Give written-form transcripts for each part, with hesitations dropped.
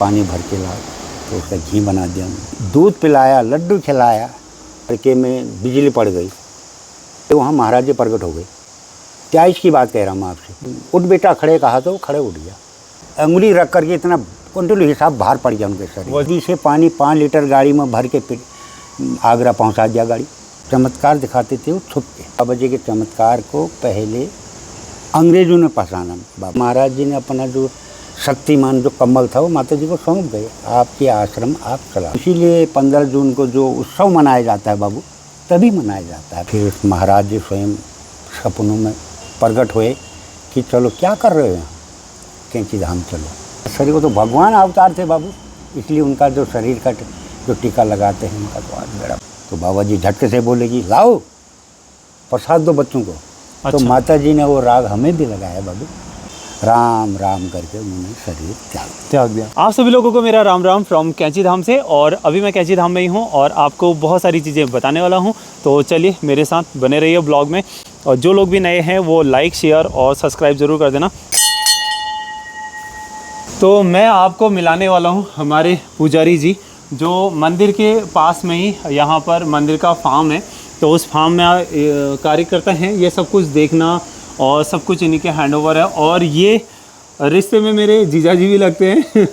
पानी भर के ला तो उसका घी बना दिया, दूध पिलाया, लड्डू खिलाया, लड़के में बिजली पड़ गई तो वहाँ महाराज जी प्रकट हो गए। 23 की बात कह रहा हूँ आपसे। उठ बेटा, खड़े कहा तो खड़े उठ गया। अंगुली रख करके इतना कुंटल हिसाब बाहर पड़ गया उनके शरीर से। पानी 5 लीटर गाड़ी में भर के फिर आगरा पहुँचा दिया गाड़ी। चमत्कार दिखाते थे वो छुप के। बाबा जी के चमत्कार को पहले अंग्रेजों ने पहचाना। बाबा महाराज जी ने अपना जो शक्तिमान जो कम्बल था वो माता जी को सौंप गए, आपके आश्रम आप चला। इसीलिए 15 जून को जो उत्सव मनाया जाता है बाबू, तभी मनाया जाता है। फिर महाराज जी स्वयं सपनों में प्रकट हुए कि चलो क्या कर रहे हो, कैंची धाम चलो। शरीर को तो भगवान अवतार थे बाबू, इसलिए उनका जो शरीर का जो टीका लगाते हैं उनका तो आज बड़ा। तो बाबा जी झटके से बोले कि लाओ प्रसाद दो बच्चों को। अच्छा। तो माता जी ने वो राग हमें भी लगाया बाबू, राम राम करके उन्होंने शरीर त्याग दिया। आप सभी लोगों को मेरा राम राम फ्रॉम कैंची धाम से। और अभी मैं कैंची धाम में ही हूँ और आपको बहुत सारी चीज़ें बताने वाला हूँ, तो चलिए मेरे साथ बने रहिए ब्लॉग में। और जो लोग भी नए हैं वो लाइक शेयर और सब्सक्राइब ज़रूर कर देना। तो मैं आपको मिलाने वाला हूँ हमारे पुजारी जी, जो मंदिर के पास में ही यहाँ पर मंदिर का फार्म है। तो उस फार्म में कार्य करते हैं, ये सब कुछ देखना और सब कुछ इन्हीं के हैंडओवर है। और ये रिश्ते में मेरे जीजा जी भी लगते हैं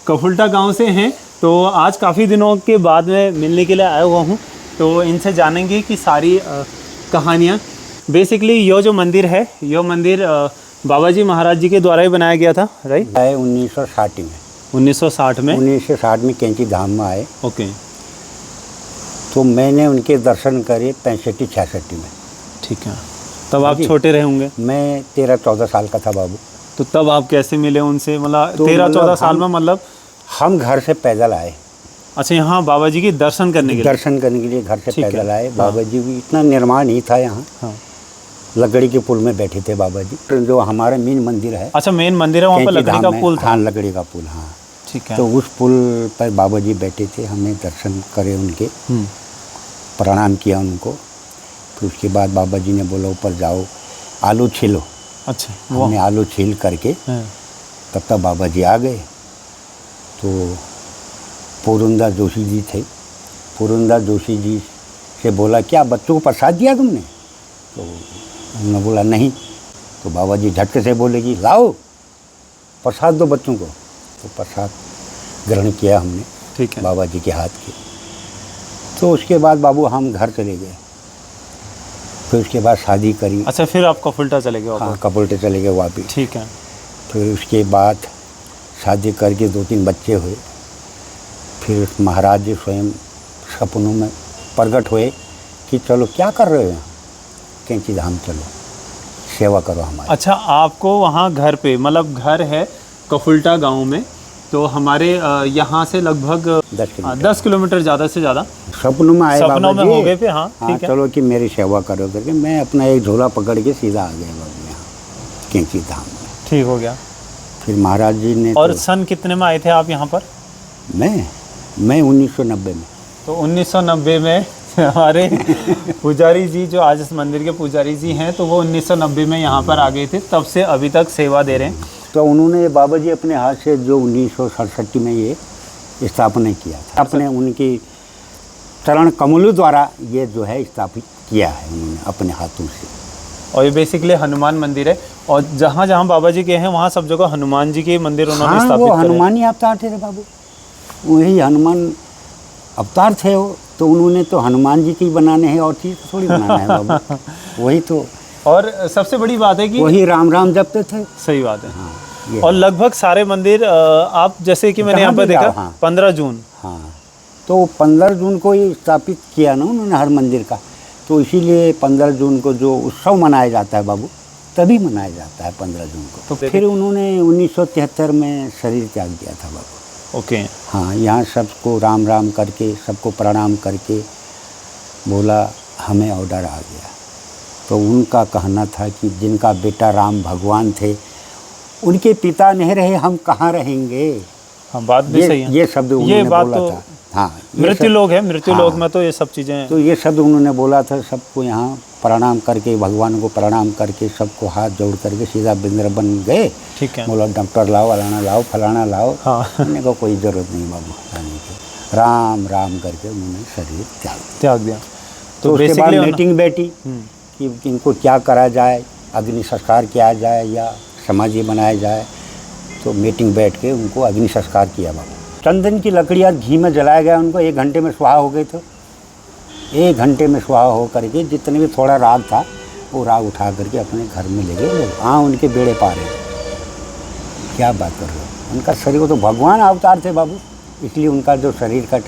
कफुल्टा गांव से हैं। तो आज काफ़ी दिनों के बाद मैं मिलने के लिए आया हुआ हूँ, तो इनसे जानेंगे कि सारी कहानियाँ। बेसिकली ये जो मंदिर है, ये मंदिर बाबा जी महाराज जी के द्वारा ही बनाया गया था, राइट? 1960 में। 1960 में 1960 में कैंची धाम में आए। ओके। तो मैंने उनके दर्शन करे 65-66 में। ठीक है, तब आप छोटे रहे होंगे। मैं 13-14 साल का था बाबू। तो तब आप कैसे मिले उनसे? मतलब तो 13-14 साल में, मतलब हम घर से पैदल आए। अच्छा, यहाँ बाबा जी के दर्शन करने के लिए? दर्शन करने के लिए घर से पैदल आए। बाबा जी भी इतना निर्माण ही था यहाँ। हाँ। लकड़ी के पुल में बैठे थे बाबा जी, जो हमारा मेन मंदिर है। अच्छा, मेन मंदिर है वहाँ पर लकड़ी का पुल था? हाँ, लकड़ी का पुल। हाँ, ठीक है। तो उस पुल पर बाबा जी बैठे थे, हमने दर्शन करे उनके, प्रणाम किया उनको। फिर उसके बाद बाबा जी ने बोला ऊपर जाओ, आलू छीलो। अच्छा, हमने आलू छील करके तब तक बाबा जी आ गए। तो पुरंदा जोशी जी थे, पुरंदा जोशी जी से बोला क्या बच्चों को प्रसाद दिया तुमने? तो उन्होंने बोला नहीं। तो बाबा जी झटके से बोले कि लाओ प्रसाद दो बच्चों को। तो प्रसाद ग्रहण किया हमने, ठीक है, बाबा जी के हाथ के। तो उसके बाद बाबू हम घर चले गए। फिर उसके बाद शादी करी। अच्छा, फिर आप कफुल्टा चले गए? हाँ, कफुल्टे चले गए वापिस। ठीक है। फिर उसके बाद शादी करके 2-3 बच्चे हुए। फिर महाराज जी स्वयं सपनों में प्रकट हुए कि चलो क्या कर रहे हो, कैंची धाम चलो, सेवा करो हमारी। अच्छा, आपको वहाँ घर पे, मतलब घर है कफुल्टा गांव में, तो हमारे यहाँ से लगभग 10 किलोमीटर ज़्यादा से ज़्यादा। सपनों में आए, सपनों में हो गए थे। हाँ, ठीक है। चलो कि मेरी सेवा करो करके मैं अपना एक झोला पकड़ के सीधा आ गया बाबू यहाँ कैंची धाम में। ठीक हो गया। फिर महाराज जी ने। और सन कितने में आए थे आप यहाँ पर? मैं 1990 में। तो 1990 में हमारे पुजारी जी, जो आज इस मंदिर के पुजारी जी हैं, तो वो 1990 में यहाँ पर आ गए थे। तब से अभी तक सेवा दे रहे हैं। तो उन्होंने बाबा जी अपने हाथ से जो 1967 में ये स्थापना किया था, अपने उनकी चरण कमलों द्वारा ये जो है स्थापित किया है उन्होंने अपने हाथों से। और ये बेसिकली हनुमान मंदिर है। और जहाँ जहाँ बाबा जी के हैं वहाँ सब जगह हनुमान जी के मंदिर उन्होंने स्थापित किए। वो हनुमान ही अवतार थे बाबू, वही हनुमान अवतार थे वो। तो उन्होंने तो हनुमान जी की बनाने हैं और चीज़ थोड़ी बनाना है बाबू, वही तो। और सबसे बड़ी बात है कि वही राम राम जपते थे। सही बात है। हाँ, और लगभग सारे मंदिर आप जैसे कि मैंने यहाँ पर देखा। हाँ, 15 जून। हाँ, तो 15 जून को ही स्थापित किया ना उन्होंने हर मंदिर का। तो इसीलिए 15 जून को जो उत्सव मनाया जाता है बाबू, तभी मनाया जाता है 15 जून को। तो फिर उन्होंने 1973 में शरीर त्याग दिया था बाबू। ओके। हाँ, यहाँ सबको राम राम करके, सबको प्रणाम करके बोला हमें ऑर्डर आ गया। तो उनका कहना था कि जिनका बेटा राम भगवान थे, उनके पिता नहीं रहे, हम कहाँ रहेंगे। हाँ, बात भी सही है। ये शब्द उन्होंने बोला तो था। हाँ, मृत्यु लोक है, मृत्यु लोक में तो ये सब चीज़ें। तो ये शब्द उन्होंने बोला था, सबको यहाँ प्रणाम करके भगवान को प्रणाम करके सबको हाथ जोड़ करके सीधा वृंदावन गए। ठीक है। बोला डॉक्टर लाओ, फलाना लाओ, फलाना लाओ। हाँ। मैंने कहा कोई ज़रूरत नहीं बाबू लाने की। राम राम करके उन्होंने शरीर त्याग दिया। तो उसके बाद basically मीटिंग बैठी कि इनको क्या करा जाए, अग्नि संस्कार किया जाए या समाधि बनाया जाए। तो मीटिंग बैठ के उनको अग्नि संस्कार किया बाबू। चंदन की लकड़ियाँ घी में जलाया गया, उनको 1 घंटे में सुहा हो गए थे। 1 घंटे में सुहा हो करके जितने भी थोड़ा राग था वो राग उठा करके अपने घर में ले गए लोग। हाँ, उनके बेड़े पार हैं। क्या बात कर रहे हो, उनका शरीर को तो भगवान अवतार थे बाबू, इसलिए उनका जो शरीर का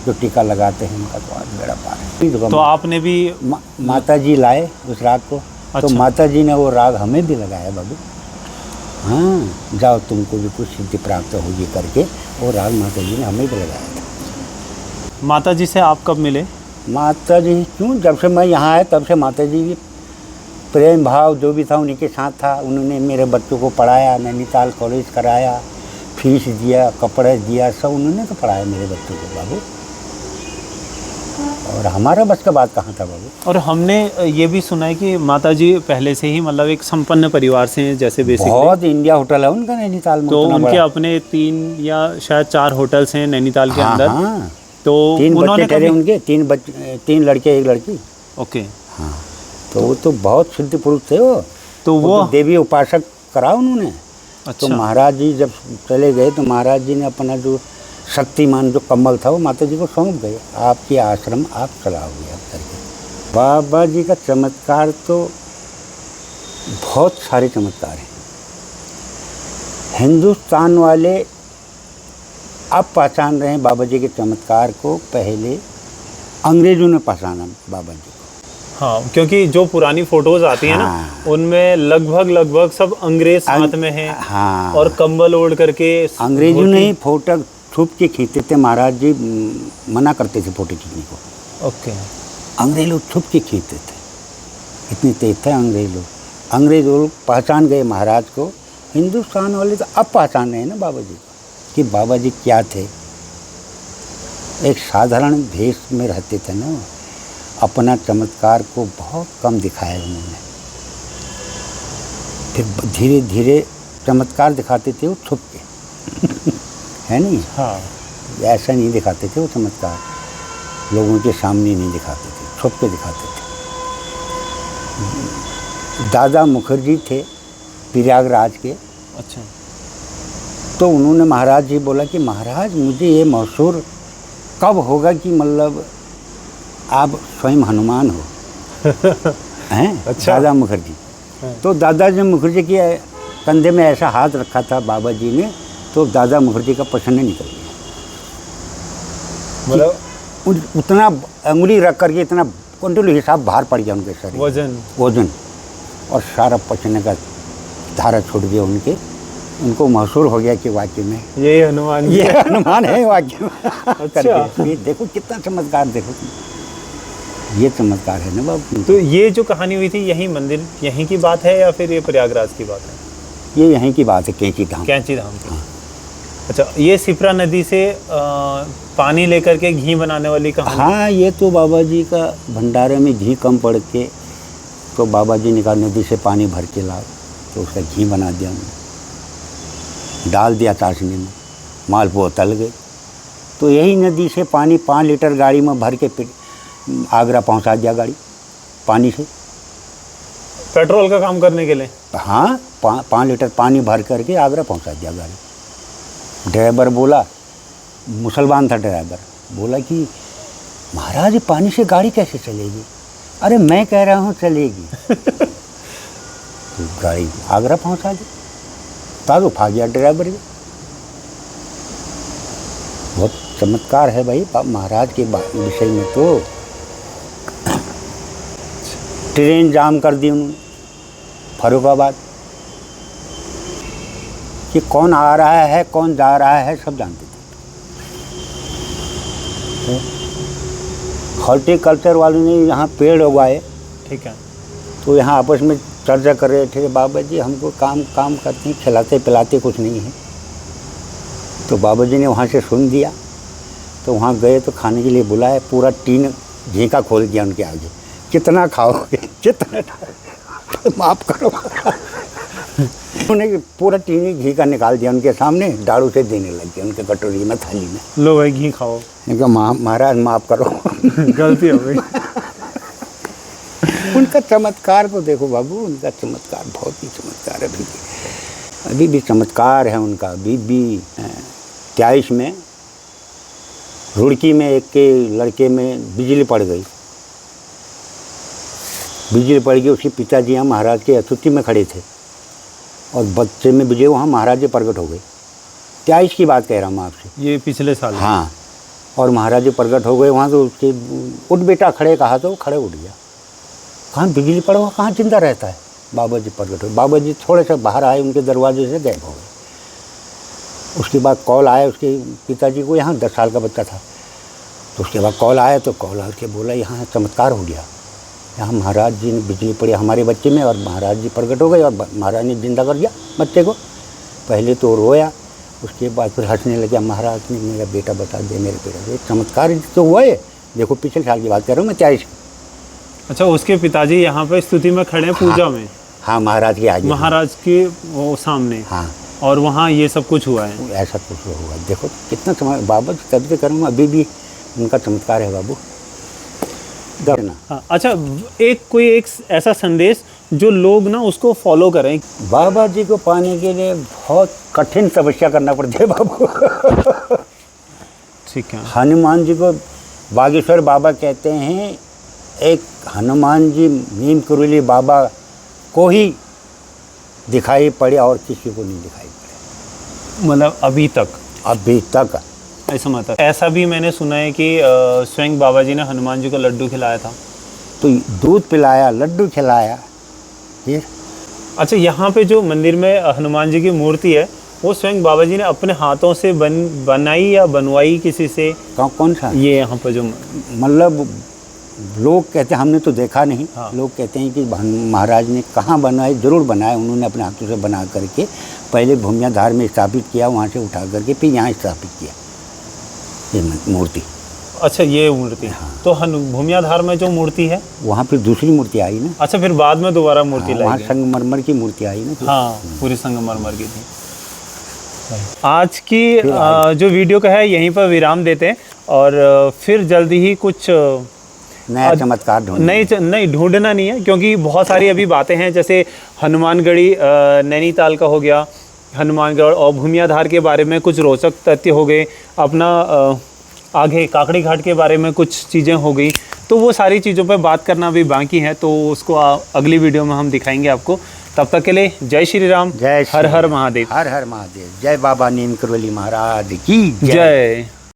जो टीका लगाते हैं उनका तो आज बेड़ा पार है। तो आपने भी माता जी लाए उस राग को। अच्छा। तो माता जी ने वो राग हमें भी लगाया बाबू। हाँ, जाओ तुमको भी कुछ सिद्धि प्राप्त होगी करके वो राग माता जी ने हमें भी लगाया था। माता जी से आप कब मिले? माता जी क्यों, जब से मैं यहाँ आया तब से माता जी की प्रेम भाव जो भी था उन्हीं के साथ था। उन्होंने मेरे बच्चों को पढ़ाया, नैनीताल कॉलेज कराया, फीस दिया, कपड़े दिया, सब उन्होंने तो पढ़ाया मेरे बच्चों को बाबू। और हमारा बस का बात कहाँ था बाबू। और हमने ये भी सुना है कि माताजी पहले से ही मतलब एक संपन्न परिवार से हैं, जैसे बेसिकली बहुत इंडिया होटल है उनका नैनीताल में। तो उतना उनके बड़ा। अपने 3 या शायद 4 होटल्स हैं नैनीताल के हाँ, अंदर। हाँ। तो 3 बच्चे उन्होंने ठहरे कभी उनके, 3 लड़के 1 लड़की। ओके। हाँ, तो वो तो बहुत सिद्ध पुरुष थे वो। तो वो तो देवी उपासक करा उन्होंने। अच्छा। तो महाराज जी जब चले गए तो महाराज जी ने अपना जो शक्तिमान जो कम्बल था वो माता जी को सौंप गए, आपके आश्रम आप चलाओगे अब करके। बाबा जी का चमत्कार तो बहुत सारे चमत्कार हैं। हिंदुस्तान वाले अब पहचान रहे हैं बाबा जी के चमत्कार को, पहले अंग्रेजों ने पहचाना बाबा जी को। हाँ, क्योंकि जो पुरानी फोटोज आती हैं ना, हाँ। उनमें लगभग सब अंग्रेज साथ में हैं। हाँ। और कंबल ओढ़ करके अंग्रेजों ने ही फोटो छुप के खींचते थे, महाराज जी मना करते थे फोटो खींचने को। ओके। अंग्रेज लोग छुप के खींचते थे, इतने तेज थे अंग्रेज लोग। अंग्रेज लोग पहचान गए महाराज को। हिंदुस्तान वाले तो अब पहचान रहे हैं ना बाबा जी को कि बाबा जी क्या थे। एक साधारण भेष में रहते थे ना, अपना चमत्कार को बहुत कम दिखाया उन्होंने। फिर धीरे धीरे चमत्कार दिखाते थे वो छुप के है नहीं। हाँ। ऐसा नहीं दिखाते थे वो चमत्कार, लोगों के सामने नहीं दिखाते थे, छुप के दिखाते थे। दादा मुखर्जी थे प्रयागराज के। अच्छा। तो उन्होंने महाराज जी बोला कि महाराज मुझे ये महसूस कब होगा कि मतलब आप स्वयं हनुमान हो हैं। अच्छा। दादा मुखर्जी। तो दादाजी मुखर्जी के कंधे में ऐसा हाथ रखा था बाबा जी ने, तो दादा मुखर्जी का पसीना निकल गया। मतलब उतना अंगुली रख करके इतना कंट्रोल हिसाब बाहर पड़ गया उनके शरीर, वजन और सारा पसीने का धारा छूट गया उनके। उनको महसूस हो गया कि वाकई में ये हनुमान है वाकई में। अच्छा। ये देखो कितना चमत्कार, देखो ये चमत्कार है ना बाबू। तो ये जो कहानी हुई थी, यही मंदिर यहीं की बात है या फिर ये प्रयागराज की बात है? ये यहीं की बात है, कैंची धाम। कैंची धाम की। अच्छा, ये सिपरा नदी से पानी लेकर के घी बनाने वाली कहानी? हाँ, ये तो बाबा जी का भंडारे में घी कम पड़ के तो बाबा जी ने कहा नदी से पानी भर के लाओ, तो उसका घी बना दिया उन्होंने, डाल दिया चाशनी में, मालपुआ तल गए। तो यही नदी से पानी 5 लीटर गाड़ी में भर के आगरा पहुंचा दिया गाड़ी पानी से। पेट्रोल का काम करने के लिए? हाँ, 5 लीटर पानी भर करके आगरा पहुंचा दिया गाड़ी। ड्राइवर बोला, मुसलमान था ड्राइवर, बोला कि महाराज पानी से गाड़ी कैसे चलेगी? अरे मैं कह रहा हूँ चलेगी। तो गाड़ी आगरा पहुंचा दी, ताज़ो खा गया ड्राइवर भी। बहुत चमत्कार है भाई महाराज के विषय में। तो ट्रेन जाम कर दी उन्होंने फर्रुखाबाद, कि कौन आ रहा है कौन जा रहा है सब जानते थे। हॉर्टिकल्चर वालों ने यहाँ पेड़ उगाए, ठीक है। तो यहाँ आपस में चर्चा कर रहे थे, बाबा जी हमको काम करते हैं, खिलाते पिलाते कुछ नहीं है। तो बाबा जी ने वहाँ से सुन दिया, तो वहाँ गए तो खाने के लिए बुलाए, पूरा टीन झींका खोल दिया उनके आगे कितना खाओगे, जितना माफ़ करो। उन्हें पूरा चीनी घी का निकाल दिया उनके सामने, दारू से देने लग गए उनके कटोरी में, थाली में। लो भाई घी खाओ। इनका महाराज माफ़ करो। गलती हो गई। उनका चमत्कार तो देखो बाबू, उनका चमत्कार बहुत ही चमत्कार है। अभी भी चमत्कार है उनका। अभी भी 23 में रुड़की में एक के लड़के में बिजली पड़ गई। बिजली पड़ गई, उसके पिताजी यहाँ महाराज के अस्तुति में खड़े थे और बच्चे में विजय वहाँ महाराज जी प्रकट हो गए। 23 की बात कह रहा हूँ मैं आपसे। ये पिछले साल? हाँ। और महाराज जी प्रकट हो गए वहाँ, तो उसके उठ बेटा खड़े कहा तो खड़े उठ गया। कहाँ बिजली पड़ा हुआ, कहाँ जिंदा रहता है। बाबा जी प्रकट हुए। बाबा जी थोड़े से बाहर आए, उनके दरवाजे से गायब हो गए। उसके बाद कॉल आया उसके पिताजी को, यहाँ 10 साल का बच्चा था। तो उसके बाद कॉल आया, तो कॉल आके बोला यहाँ चमत्कार हो गया, यहाँ महाराज जी ने बिजली पड़ी हमारे बच्चे में और महाराज जी प्रकट हो गए और महाराज ने जिंदा कर दिया बच्चे को। पहले तो रोया, उसके बाद फिर हंसने लगा। महाराज ने मेरा बेटा बता दे, मेरे बेटा। ये चमत्कार तो हुआ है। देखो पिछले साल की बात कर रहा हूँ मैं, 23। अच्छा, उसके पिताजी यहाँ पे स्तुति में खड़े हैं पूजा में? हाँ, महाराज के आगे, महाराज के वो सामने। हाँ। और वहाँ ये सब कुछ हुआ है? ऐसा कुछ हुआ। देखो कितना चमत्कार। बाबा तभी तो करूँगा, अभी भी उनका चमत्कार है बाबू। हाँ। अच्छा, कोई एक ऐसा संदेश जो लोग ना उसको फॉलो करें। बाबा जी को पाने के लिए बहुत कठिन तपस्या करना पड़ता है बाबू। ठीक है। हनुमान जी को बागेश्वर बाबा कहते हैं, एक हनुमान जी नीम करोली बाबा को ही दिखाई पड़े और किसी को नहीं दिखाई पड़े। मतलब अभी तक ऐसा मतलब? ऐसा भी मैंने सुना है कि स्वयं बाबा जी ने हनुमान जी को लड्डू खिलाया था। तो दूध पिलाया, लड्डू खिलाया ये। अच्छा, यहाँ पे जो मंदिर में हनुमान जी की मूर्ति है, वो स्वयं बाबा जी ने अपने हाथों से बनाई या बनवाई किसी से? कौन सा? ये यहाँ पर जो मतलब लोग कहते हैं, हमने तो देखा नहीं। हाँ। लोग कहते हैं कि महाराज ने कहाँ बनाए, जरूर बनाए उन्होंने अपने हाथों से बना करके। पहले भूमियाधार में स्थापित किया, वहाँ से उठा करके फिर यहाँ स्थापित किया ये मूर्ति। अच्छा, ये मूर्ति। हाँ। तो भूमियाधार में जो मूर्ति है वहाँ फिर दूसरी मूर्ति आई ना। अच्छा, फिर बाद में दोबारा मूर्ति लाई? वहाँ संगमरमर की मूर्ति आई ना। हाँ, पूरी संगमरमर की थी। आज की जो वीडियो का है यहीं पर विराम देते हैं और फिर जल्दी ही कुछ नया चमत्कार नहीं ढूंढना नहीं है, क्योंकि बहुत सारी अभी बातें हैं। जैसे हनुमानगढ़ी नैनीताल का हो गया, हनुमानगढ़ और भूमियाधार के बारे में कुछ रोचक तथ्य हो गए। अपना आगे काकड़ी घाट के बारे में कुछ चीज़ें हो गई। तो वो सारी चीज़ों पर बात करना भी बाकी है, तो उसको अगली वीडियो में हम दिखाएंगे आपको। तब तक के लिए जय श्री राम, जय हर हर महादेव। हर हर महादेव। जय बाबा नीम करोली महाराज की जय।